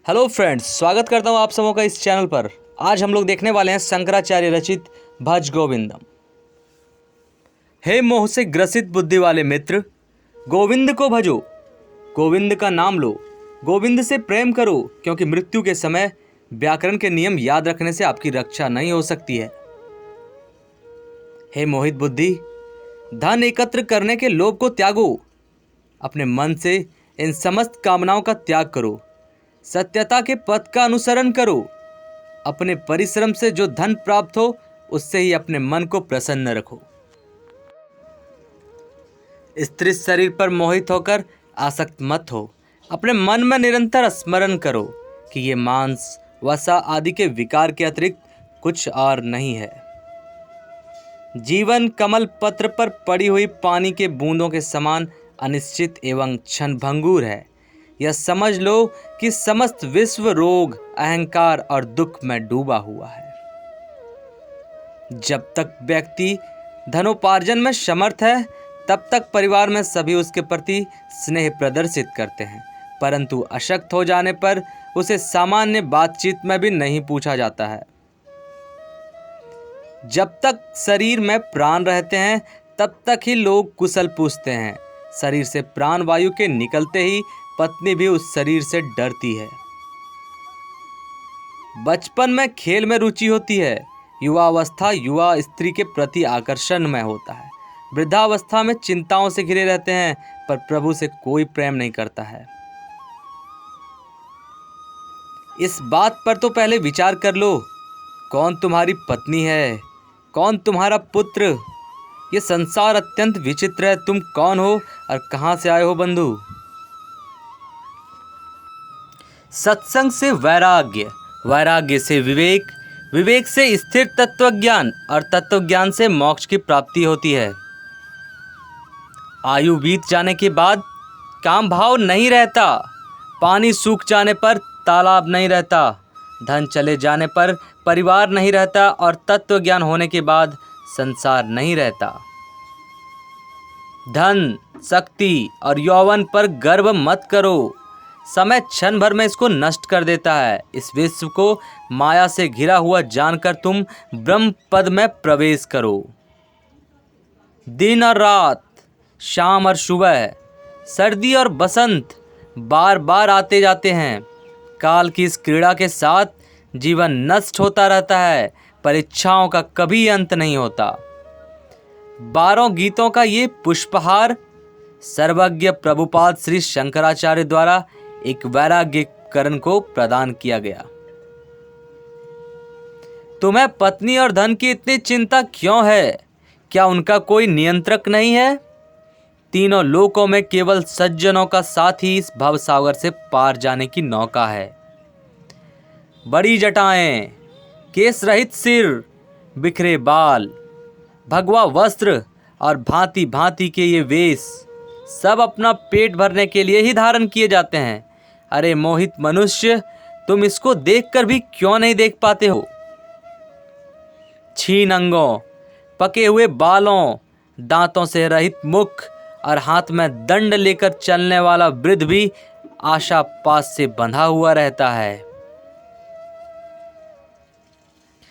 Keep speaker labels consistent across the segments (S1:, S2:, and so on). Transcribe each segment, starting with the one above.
S1: Hello friends, स्वागत करता हूं आप सबों का इस चैनल पर। आज हम लोग देखने वाले हैं शंकराचार्य रचित भज गोविंदम। हे मोह से ग्रसित बुद्धि वाले मित्र, गोविंद को भजो, गोविंद का नाम लो, गोविंद से प्रेम करो, क्योंकि मृत्यु के समय व्याकरण के नियम याद रखने से आपकी रक्षा नहीं हो सकती है। हे मोहित बुद्धि, धन एकत्र करने के लोभ को त्यागो, अपने मन से इन समस्त कामनाओं का त्याग करो, सत्यता के पथ का अनुसरण करो, अपने परिश्रम से जो धन प्राप्त हो उससे ही अपने मन को प्रसन्न रखो। स्त्री शरीर पर मोहित होकर आसक्त मत हो, अपने मन में निरंतर स्मरण करो कि ये मांस, वसा आदि के विकार के अतिरिक्त कुछ और नहीं है। जीवन कमल पत्र पर पड़ी हुई पानी के बूंदों के समान अनिश्चित एवं क्षणभंगुर है। यह समझ लो कि समस्त विश्व रोग, अहंकार और दुख में डूबा हुआ है। जब तक व्यक्ति धनोपार्जन में समर्थ है, तब तक परिवार में सभी उसके प्रति स्नेह प्रदर्शित करते हैं, परंतु अशक्त हो जाने पर उसे सामान्य बातचीत में भी नहीं पूछा जाता है। जब तक शरीर में प्राण रहते हैं, तब तक ही लोग कुशल पूछते हैं। शरीर से प्राण वायु के निकलते ही पत्नी भी उस शरीर से डरती है। बचपन में खेल में रुचि होती है, युवावस्था युवा स्त्री के प्रति आकर्षण में होता है, वृद्धावस्था में चिंताओं से घिरे रहते हैं, पर प्रभु से कोई प्रेम नहीं करता है। इस बात पर तो पहले विचार कर लो, कौन तुम्हारी पत्नी है, कौन तुम्हारा पुत्र। ये संसार अत्यंत विचित्र है। तुम कौन हो और कहां से आए हो बंधु। सत्संग से वैराग्य, वैराग्य से विवेक, विवेक से स्थिर तत्वज्ञान और तत्वज्ञान से मोक्ष की प्राप्ति होती है। आयु बीत जाने के बाद काम भाव नहीं रहता, पानी सूख जाने पर तालाब नहीं रहता, धन चले जाने पर परिवार नहीं रहता और तत्व ज्ञान होने के बाद संसार नहीं रहता। धन, शक्ति और यौवन पर गर्व मत करो, समय क्षण भर में इसको नष्ट कर देता है। इस विश्व को माया से घिरा हुआ जानकर तुम ब्रह्म पद में प्रवेश करो। दिन और रात, शाम और सुबह, सर्दी और बसंत बार बार आते जाते हैं। काल की इस क्रीड़ा के साथ जीवन नष्ट होता रहता है, पर इच्छाओं का कभी अंत नहीं होता। 12 गीतों का ये पुष्पहार सर्वज्ञ प्रभुपाद श्री शंकराचार्य द्वारा एक वैराग्य करण को प्रदान किया गया। तुम्हें पत्नी और धन की इतनी चिंता क्यों है? क्या उनका कोई नियंत्रक नहीं है? तीनों लोकों में केवल सज्जनों का साथ ही इस भवसागर से पार जाने की नौका है। बड़ी जटाएं, केस रहित सिर, बिखरे बाल, भगवा वस्त्र और भांति भांति के ये वेश सब अपना पेट भरने के लिए ही धारण किए जाते हैं। अरे मोहित मनुष्य, तुम इसको देखकर भी क्यों नहीं देख पाते हो? छीन अंगों, पके हुए बालों, दांतों से रहित मुख और हाथ में दंड लेकर चलने वाला वृद्ध भी आशा पास से बंधा हुआ रहता है।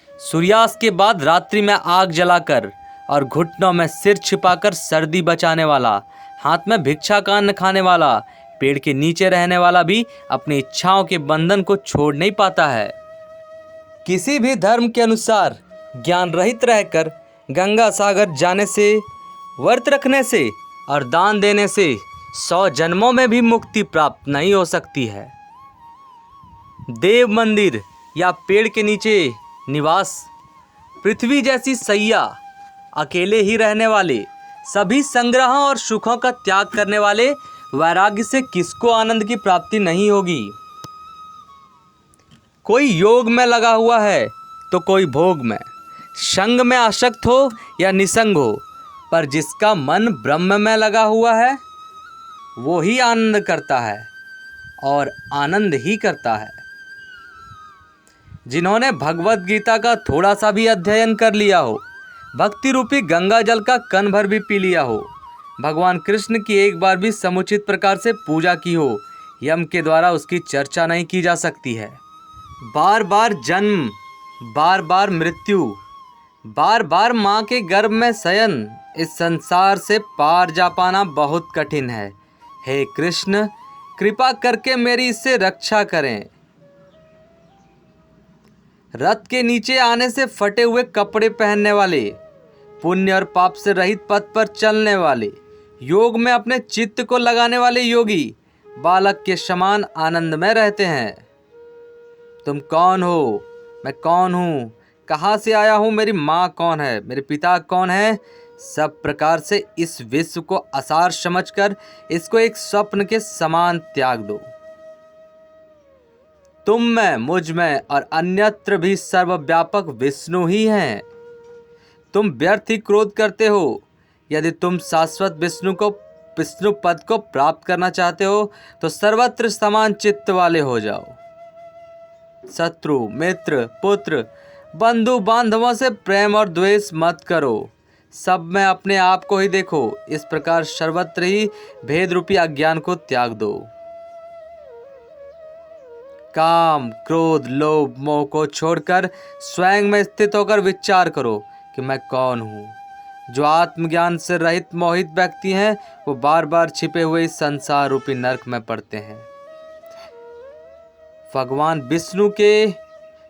S1: सूर्यास्त के बाद रात्रि में आग जलाकर और घुटनों में सिर छिपाकर सर्दी बचाने वाला, हाथ में भिक्षा कान्न खाने वाला, पेड़ के नीचे रहने वाला भी अपनी इच्छाओं के बंधन को छोड़ नहीं पाता है। किसी भी धर्म के अनुसार ज्ञान रहित रहकर गंगा सागर जाने से, व्रत रखने से और दान देने से 100 जन्मों में भी मुक्ति प्राप्त नहीं हो सकती है। देव मंदिर या पेड़ के नीचे निवास, पृथ्वी जैसी सैया, अकेले ही रहने वाले, सभी संग्रहों और सुखों का त्याग करने वाले वैराग्य से किसको आनंद की प्राप्ति नहीं होगी। कोई योग में लगा हुआ है तो कोई भोग में, संग में आसक्त हो या निसंग हो, पर जिसका मन ब्रह्म में लगा हुआ है वो ही आनंद करता है और आनंद ही करता है। जिन्होंने भगवत गीता का थोड़ा सा भी अध्ययन कर लिया हो, भक्ति रूपी गंगा जल का कण भर भी पी लिया हो, भगवान कृष्ण की एक बार भी समुचित प्रकार से पूजा की हो, यम के द्वारा उसकी चर्चा नहीं की जा सकती है। बार बार जन्म, बार बार मृत्यु, बार बार माँ के गर्भ में शयन, इस संसार से पार जा पाना बहुत कठिन है। हे कृष्ण, कृपा करके मेरी इससे रक्षा करें। रथ के नीचे आने से फटे हुए कपड़े पहनने वाले, पुण्य और पाप से रहित पथ पर चलने वाले, योग में अपने चित्त को लगाने वाले योगी बालक के समान आनंद में रहते हैं। तुम कौन हो? मैं कौन हूँ? कहाँ से आया हूँ? मेरी माँ कौन है? मेरे पिता कौन है? सब प्रकार से इस विश्व को असार समझकर इसको एक स्वप्न के समान त्याग दो। तुम में, मुझ में और अन्यत्र भी सर्वव्यापक विष्णु ही हैं। तुम व्यर्थ ही क्रोध करते हो। यदि तुम शाश्वत विष्णु पद को प्राप्त करना चाहते हो तो सर्वत्र समान चित्त वाले हो जाओ। शत्रु, मित्र, पुत्र, बंधु बांधवों से प्रेम और द्वेष मत करो। सब में अपने आप को ही देखो। इस प्रकार सर्वत्र ही भेद रूपी अज्ञान को त्याग दो। काम, क्रोध, लोभ, मोह को छोड़कर स्वयं में स्थित होकर विचार करो कि मैं कौन हूँ। जो आत्मज्ञान से रहित मोहित व्यक्ति हैं वो बार बार छिपे हुए इस संसार रूपी नरक में पड़ते हैं। भगवान विष्णु के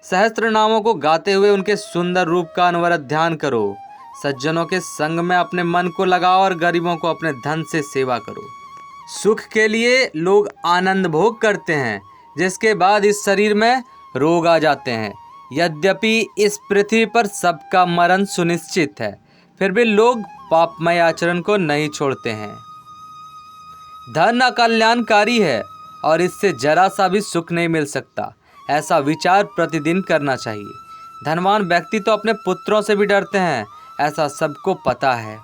S1: सहस्त्र नामों को गाते हुए उनके सुंदर रूप का अनवरत ध्यान करो। सज्जनों के संग में अपने मन को लगाओ और गरीबों को अपने धन से सेवा करो। सुख के लिए लोग आनंद भोग करते हैं, जिसके बाद इस शरीर में रोग आ जाते हैं। यद्यपि इस पृथ्वी पर सबका मरण सुनिश्चित है, फिर भी लोग पापमय आचरण को नहीं छोड़ते हैं। धन अकल्याणकारी है और इससे जरा सा भी सुख नहीं मिल सकता, ऐसा विचार प्रतिदिन करना चाहिए। धनवान व्यक्ति तो अपने पुत्रों से भी डरते हैं, ऐसा सबको पता है।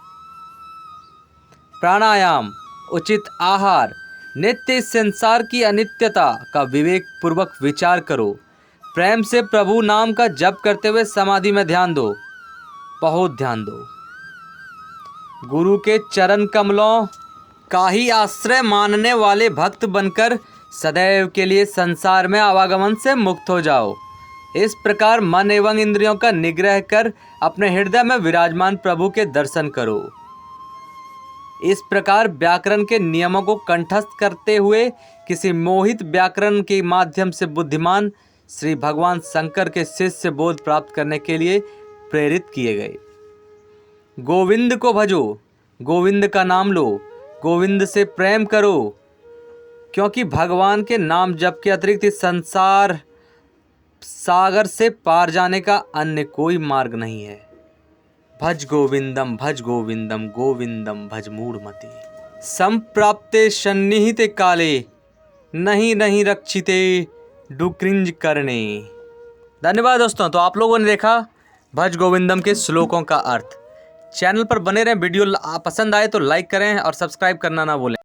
S1: प्राणायाम, उचित आहार, नित्य इस संसार की अनित्यता का विवेक पूर्वक विचार करो। प्रेम से प्रभु नाम का जप करते हुए समाधि में ध्यान दो, बहुत ध्यान दो। गुरु के चरण कमलों का ही आश्रय मानने वाले भक्त बनकर सदैव के लिए संसार में आवागमन से मुक्त हो जाओ। इस प्रकार मन एवं इंद्रियों का निग्रह कर अपने हृदय में विराजमान प्रभु के दर्शन करो। इस प्रकार व्याकरण के नियमों को कंठस्थ करते हुए किसी मोहित व्याकरण के माध्यम से बुद्धिमान श्री भगवान शंकर के शिष्य बोध प्राप्त करने के लिए प्रेरित किए गए। गोविंद को भजो, गोविंद का नाम लो, गोविंद से प्रेम करो, क्योंकि भगवान के नाम जप के अतिरिक्त इस संसार सागर से पार जाने का अन्य कोई मार्ग नहीं है। भज गोविंदम, गोविंदम भज मूढ़मते। संप्राप्ते सन्निहिते काले, नहीं रक्षिते डुक्रिंज करने। धन्यवाद दोस्तों। तो आप लोगों ने देखा भज गोविंदम के श्लोकों का अर्थ। चैनल पर बने रहें। वीडियो पसंद आए तो लाइक करें और सब्सक्राइब करना ना भूलें।